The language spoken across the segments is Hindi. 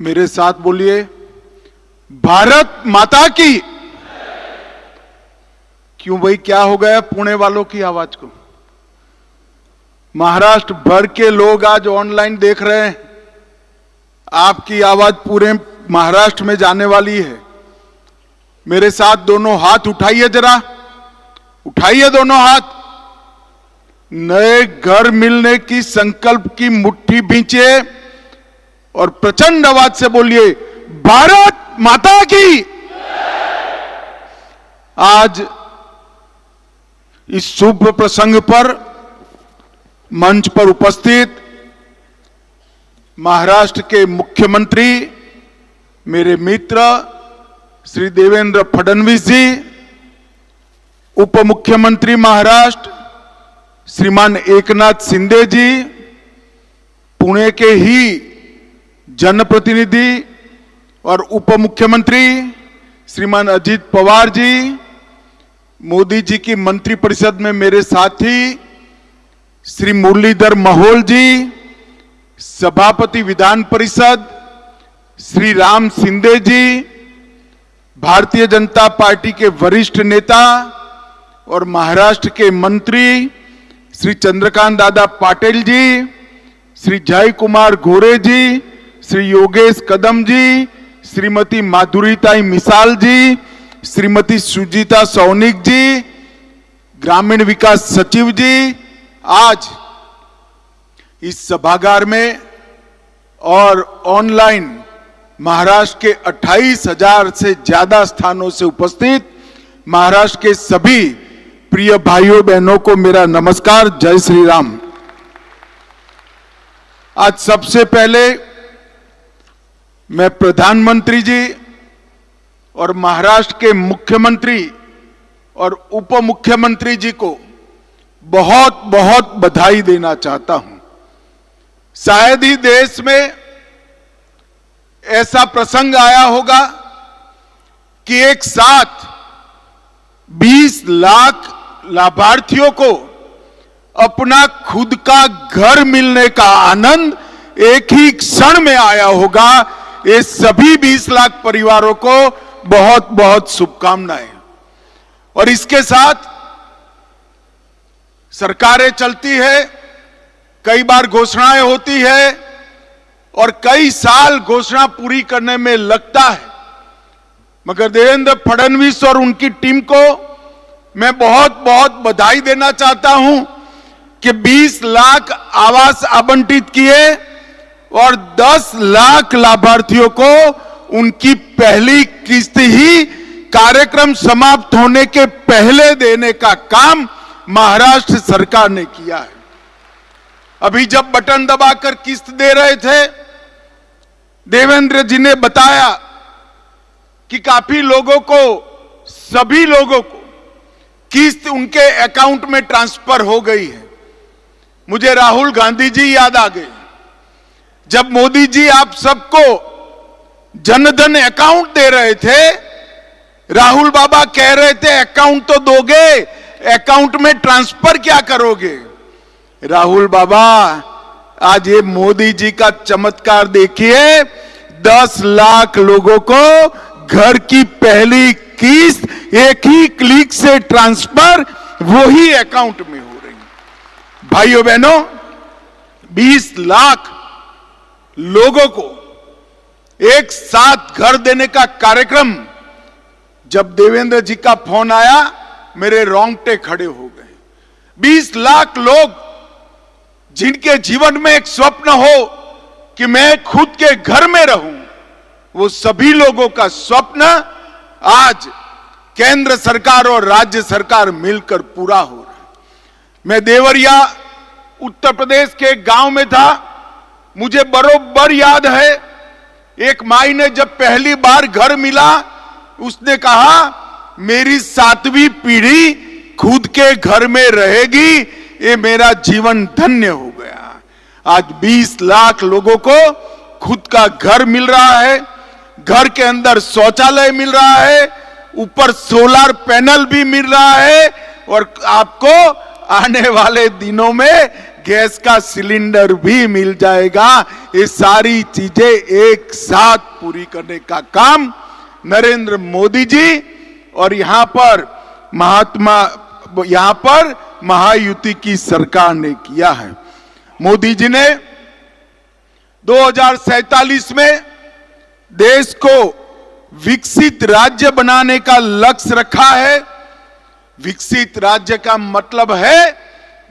मेरे साथ बोलिए, भारत माता की। क्यों भाई, क्या हो गया पुणे वालों की आवाज को? महाराष्ट्र भर के लोग आज ऑनलाइन देख रहे हैं। आपकी आवाज पूरे महाराष्ट्र में जाने वाली है। मेरे साथ दोनों हाथ उठाइए, जरा उठाइए दोनों हाथ। नए घर मिलने की संकल्प की मुट्ठी भींचिए और प्रचंड आवाज से बोलिए, भारत माता की। आज इस शुभ प्रसंग पर मंच पर उपस्थित महाराष्ट्र के मुख्यमंत्री, मेरे मित्र श्री देवेंद्र फडणवीस जी, उप मुख्यमंत्री महाराष्ट्र श्रीमान एकनाथ शिंदे जी, पुणे के ही जनप्रतिनिधि और उप मुख्यमंत्री श्रीमान अजित पवार जी, मोदी जी की मंत्रिपरिषद में मेरे साथी श्री मुरलीधर मोहोल जी, सभापति विधान परिषद श्री राम शिंदे जी, भारतीय जनता पार्टी के वरिष्ठ नेता और महाराष्ट्र के मंत्री श्री चंद्रकांत दादा पाटिल जी, श्री जय कुमार घोरे जी, श्री योगेश कदम जी, श्रीमती माधुरीताई मिसाल जी, श्रीमती सुजीता सौनिक जी, ग्रामीण विकास सचिव जी, आज इस सभागार में और ऑनलाइन महाराष्ट्र के 28,000 से ज्यादा स्थानों से उपस्थित महाराष्ट्र के सभी प्रिय भाइयों बहनों को मेरा नमस्कार, जय श्री राम। आज सबसे पहले मैं प्रधानमंत्री जी और महाराष्ट्र के मुख्यमंत्री और उप मुख्यमंत्री जी को बहुत बहुत बधाई देना चाहता हूं। शायद ही देश में ऐसा प्रसंग आया होगा कि एक साथ 20 लाख लाभार्थियों को अपना खुद का घर मिलने का आनंद एक ही क्षण में आया होगा। ये सभी 20 लाख परिवारों को बहुत बहुत शुभकामनाएं। और इसके साथ सरकारें चलती है, कई बार घोषणाएं होती है और कई साल घोषणा पूरी करने में लगता है, मगर देवेंद्र फडणवीस और उनकी टीम को मैं बहुत बहुत बधाई देना चाहता हूं कि 20 लाख आवास आवंटित किए और 10 लाख लाभार्थियों को उनकी पहली किस्त ही कार्यक्रम समाप्त होने के पहले देने का काम महाराष्ट्र सरकार ने किया है। अभी जब बटन दबाकर किस्त दे रहे थे, देवेंद्र जी ने बताया कि काफी लोगों को, सभी लोगों को किस्त उनके अकाउंट में ट्रांसफर हो गई है। मुझे राहुल गांधी जी याद आ गए, जब मोदी जी आप सबको जनधन अकाउंट दे रहे थे, राहुल बाबा कह रहे थे अकाउंट तो दोगे, अकाउंट में ट्रांसफर क्या करोगे? राहुल बाबा, आज ये मोदी जी का चमत्कार देखिए, 10 लाख लोगों को घर की पहली किस्त एक ही क्लिक से ट्रांसफर वही अकाउंट में हो रही है। भाइयों बहनों, 20 लाख लोगों को एक साथ घर देने का कार्यक्रम, जब देवेंद्र जी का फोन आया मेरे रोंगटे खड़े हो गए। 20 लाख लोग जिनके जीवन में एक स्वप्न हो कि मैं खुद के घर में रहूं, वो सभी लोगों का स्वप्न आज केंद्र सरकार और राज्य सरकार मिलकर पूरा हो रहा है। मैं देवरिया उत्तर प्रदेश के एक गांव में था, मुझे बरोबर याद है, एक माई ने जब पहली बार घर मिला, उसने कहा मेरी 7वीं पीढ़ी खुद के घर में रहेगी, ये मेरा जीवन धन्य हो गया। आज 20 लाख लोगों को खुद का घर मिल रहा है, घर के अंदर शौचालय मिल रहा है, ऊपर सोलर पैनल भी मिल रहा है और आपको आने वाले दिनों में गैस का सिलेंडर भी मिल जाएगा। ये सारी चीजें एक साथ पूरी करने का काम नरेंद्र मोदी जी और यहां पर महायुति की सरकार ने किया है। मोदी जी ने 2047 में देश को विकसित राज्य बनाने का लक्ष्य रखा है। विकसित राज्य का मतलब है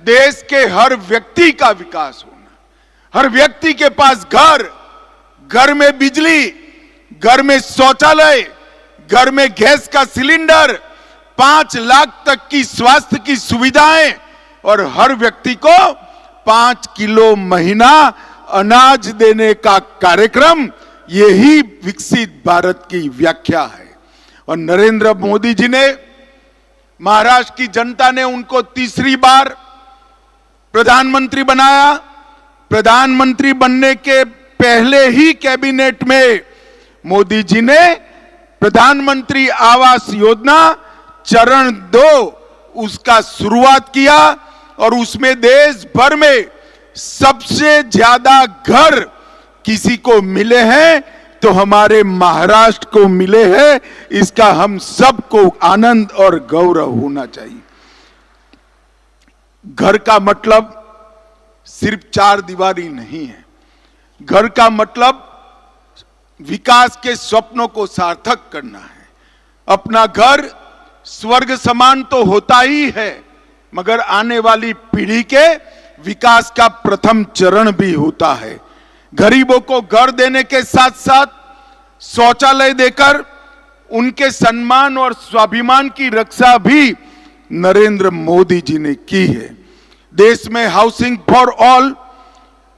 देश के हर व्यक्ति का विकास होना, हर व्यक्ति के पास घर में बिजली, घर में शौचालय, घर में गैस का सिलेंडर, 5 लाख तक की स्वास्थ्य की सुविधाएं और हर व्यक्ति को 5 किलो महीना अनाज देने का कार्यक्रम, यही विकसित भारत की व्याख्या है। और नरेंद्र मोदी जी ने, महाराष्ट्र की जनता ने उनको तीसरी बार प्रधानमंत्री बनाया। प्रधानमंत्री बनने के पहले ही कैबिनेट में मोदी जी ने प्रधानमंत्री आवास योजना चरण 2 उसका शुरुआत किया और उसमें देश भर में सबसे ज्यादा घर किसी को मिले हैं तो हमारे महाराष्ट्र को मिले हैं। इसका हम सबको आनंद और गौरव होना चाहिए। घर का मतलब सिर्फ 4 दीवारी नहीं है। घर का मतलब विकास के स्वप्नों को सार्थक करना है। अपना घर स्वर्ग समान तो होता ही है, मगर आने वाली पीढ़ी के विकास का प्रथम चरण भी होता है। गरीबों को घर देने के साथ साथ शौचालय देकर उनके सम्मान और स्वाभिमान की रक्षा भी नरेंद्र मोदी जी ने की है। देश में हाउसिंग फॉर ऑल,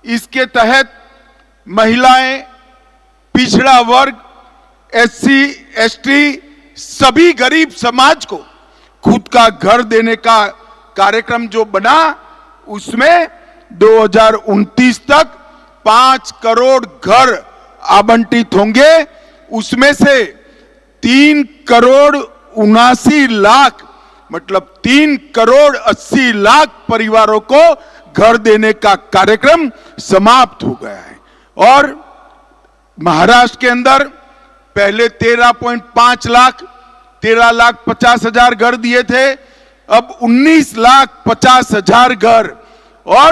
इसके तहत महिलाएं, पिछड़ा वर्ग, SC, ST सभी गरीब समाज को खुद का घर देने का कार्यक्रम जो बना, उसमें 2029 तक 5 करोड़ घर आवंटित होंगे। उसमें से 3 करोड़ 79 लाख मतलब 3 करोड़ 80 लाख परिवारों को घर देने का कार्यक्रम समाप्त हो गया है। और महाराष्ट्र के अंदर पहले 13.5 लाख 13,50,000 घर दिए थे, अब 19,50,000 घर। और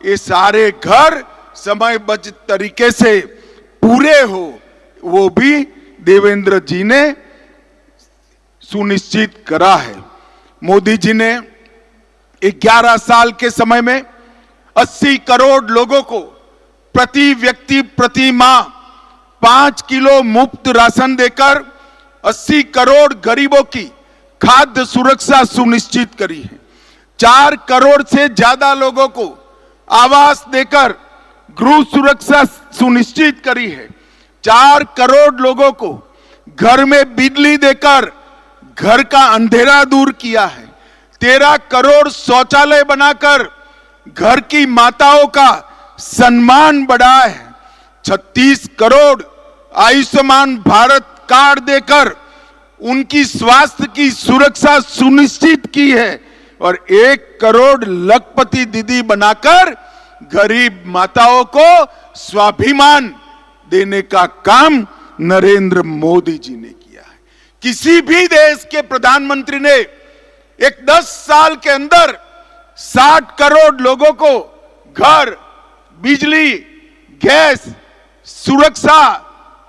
ये सारे घर समयबद्ध तरीके से पूरे हो, वो भी देवेंद्र जी ने सुनिश्चित करा है। मोदी जी ने 11 साल के समय में 80 करोड़ लोगों को प्रति व्यक्ति प्रति माह 5 किलो मुफ्त राशन देकर 80 करोड़ गरीबों की खाद्य सुरक्षा सुनिश्चित करी है। 4 करोड़ से ज्यादा लोगों को आवास देकर गृह सुरक्षा सुनिश्चित करी है। 4 करोड़ लोगों को घर में बिजली देकर घर का अंधेरा दूर किया है। 13 करोड़ शौचालय बनाकर घर की माताओं का सम्मान बढ़ाया है। 36 करोड़ आयुष्मान भारत कार्ड देकर उनकी स्वास्थ्य की सुरक्षा सुनिश्चित की है। और 1 करोड़ लखपति दीदी बनाकर गरीब माताओं को स्वाभिमान देने का काम नरेंद्र मोदी जी ने किया है। किसी भी देश के प्रधानमंत्री ने एक 10 साल के अंदर 60 करोड़ लोगों को घर, बिजली, गैस, सुरक्षा,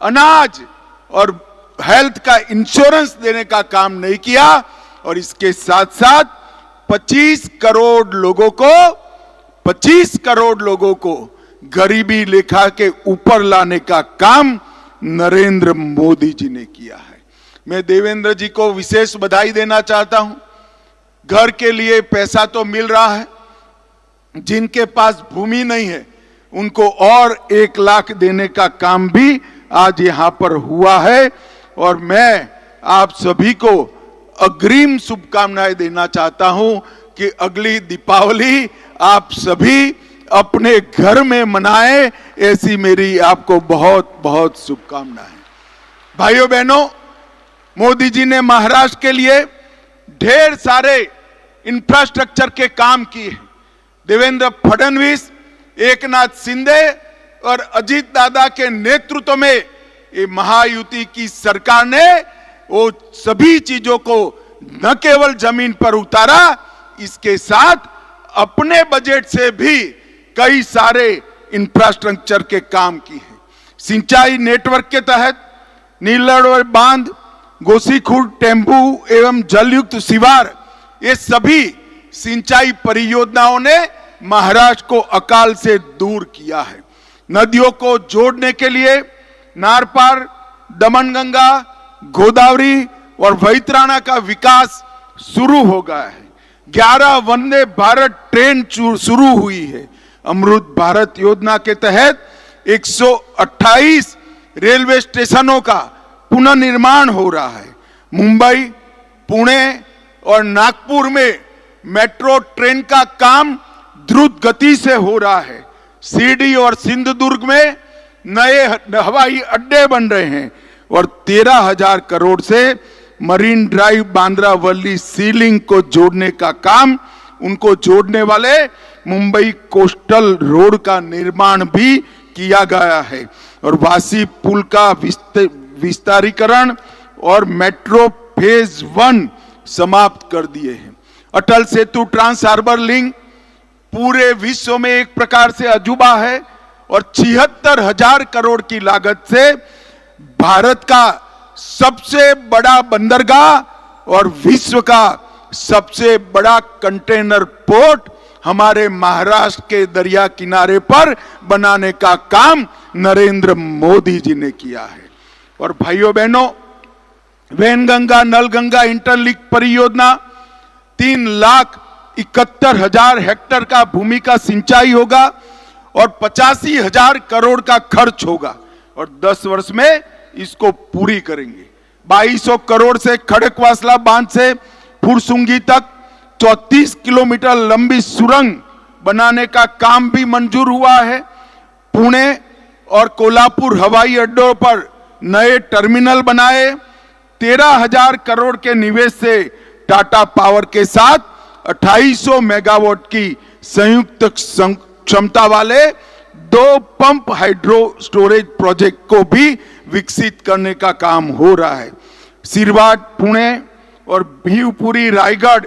अनाज और हेल्थ का इंश्योरेंस देने का काम नहीं किया। और इसके साथ साथ 25 करोड़ लोगों को गरीबी रेखा के ऊपर लाने का काम नरेंद्र मोदी जी ने किया है। मैं देवेंद्र जी को विशेष बधाई देना चाहता हूं। घर के लिए पैसा तो मिल रहा है, जिनके पास भूमि नहीं है उनको और 1 लाख देने का काम भी आज यहां पर हुआ है। और मैं आप सभी को अग्रिम शुभकामनाएं देना चाहता हूं कि अगली दीपावली आप सभी अपने घर में मनाएं, ऐसी मेरी आपको बहुत बहुत शुभकामनाएं। भाइयों बहनों, मोदी जी ने महाराष्ट्र के लिए ढेर सारे इंफ्रास्ट्रक्चर के काम किए। देवेंद्र फडणवीस, एकनाथ शिंदे और अजीत दादा के नेतृत्व में ये महायुति की सरकार ने वो सभी चीजों को न केवल जमीन पर उतारा, इसके साथ अपने बजट से भी कई सारे इंफ्रास्ट्रक्चर के काम किए हैं। सिंचाई नेटवर्क के तहत नीलड़ बांध, गोसीखुर्द, टेम्बू एवं जलयुक्त शिवार, ये सभी सिंचाई परियोजनाओं ने महाराष्ट्र को अकाल से दूर किया है। नदियों को जोड़ने के लिए नारपार, दमनगंगा, गोदावरी और वैतरणा का विकास शुरू हो गया है। 11 वंदे भारत ट्रेन शुरू हुई है। अमृत भारत योजना के तहत 128 रेलवे स्टेशनों का पुनर्निर्माण हो रहा है। मुंबई, पुणे और नागपुर में मेट्रो ट्रेन का काम द्रुत गति से हो रहा है। शिरडी और सिंधुदुर्ग में नए हवाई अड्डे बन रहे हैं और 13,000 करोड़ से मरीन ड्राइव बांद्रा वर्ली सी लिंक को जोड़ने का काम, उनको जोड़ने वाले मुंबई कोस्टल रोड का निर्माण भी किया गया है और वासी पुल का विस्तारीकरण और मेट्रो फेज 1 समाप्त कर दिए हैं। Atal Setu trans harbour link पूरे विश्व में एक प्रकार से अजूबा है और 76,000 करोड़ की लागत से भारत का सबसे बड़ा बंदरगाह और विश्व का सबसे बड़ा कंटेनर पोर्ट हमारे महाराष्ट्र के दरिया किनारे पर बनाने का काम नरेंद्र मोदी जी ने किया है। और भाइयों बहनों, वैनगंगा नलगंगा इंटरलिंक परियोजना 3,71,000 हेक्टेयर का भूमि का सिंचाई होगा और 85,000 करोड़ का खर्च होगा और 10 वर्ष में इसको पूरी करेंगे। 2200 करोड़ से खड़कवासला बांध से फुरसुंगी तक 34 किलोमीटर लंबी सुरंग बनाने का काम भी मंजूर हुआ है। पुणे और कोल्हापुर हवाई अड्डों पर नए टर्मिनल बनाए। 13,000 करोड़ के निवेश से टाटा पावर के साथ 2800 मेगावाट की संयुक्त क्षमता वाले 2 पंप हाइड्रो स्टोरेज प्रोजेक्ट को भी विकसित करने का काम हो रहा है। सिरवाट, पुणे और भीवपुरी, रायगढ़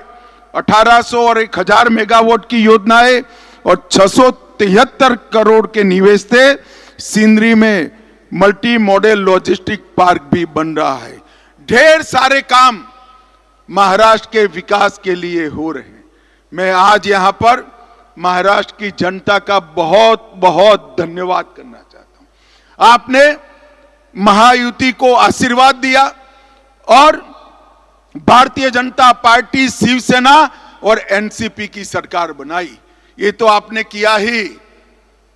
1800 और 1000 मेगावाट की योजनाएं और 673 करोड़ के निवेश से सिंदरी में मल्टी मॉडल लॉजिस्टिक पार्क भी बन रहा है। ढेर सारे काम महाराष्ट्र के विकास के लिए हो रहे हैं। मैं आज यहां पर महाराष्ट्र की जनता का बहुत बहुत धन्यवाद करना चाहता हूं। आपने महायुति को आशीर्वाद दिया और भारतीय जनता पार्टी, शिवसेना और एनसीपी की सरकार बनाई। ये तो आपने किया ही,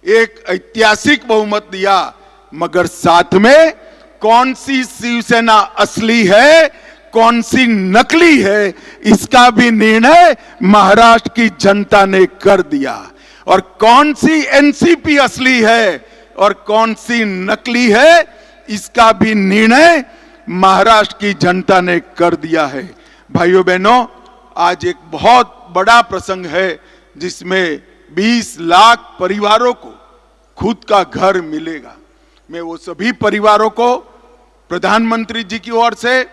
एक ऐतिहासिक बहुमत दिया, मगर साथ में कौन सी शिवसेना असली है, कौन सी नकली है, इसका भी निर्णय महाराष्ट्र की जनता ने कर दिया। और कौन सी एनसीपी असली है और कौन सी नकली है, इसका भी निर्णय महाराष्ट्र की जनता ने कर दिया है। भाइयों बहनों, आज एक बहुत बड़ा प्रसंग है जिसमें 20 लाख परिवारों को खुद का घर मिलेगा। मैं वो सभी परिवारों को प्रधानमंत्री जी की ओर से,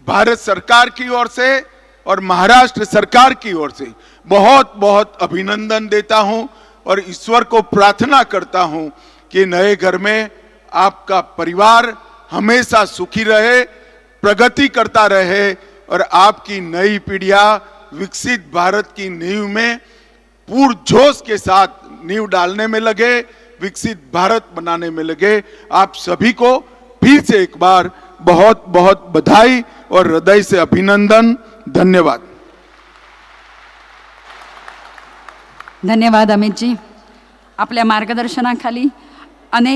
भारत सरकार की ओर से और महाराष्ट्र सरकार की ओर से बहुत बहुत अभिनंदन देता हूं और ईश्वर को प्रार्थना करता हूं कि नए घर में आपका परिवार हमेशा सुखी रहे, प्रगति करता रहे और आपकी नई पीढ़ियां विकसित भारत की नींव में पूरजोश के साथ नींव डालने में लगे, विकसित भारत बनाने में लगे। आप सभी को फिर से एक बार बहुत बहुत बधाई और हृदय से अभिनंदन। धन्यवाद। धन्यवाद अमित जी। आपल्या मार्गदर्शनाखाली अनेक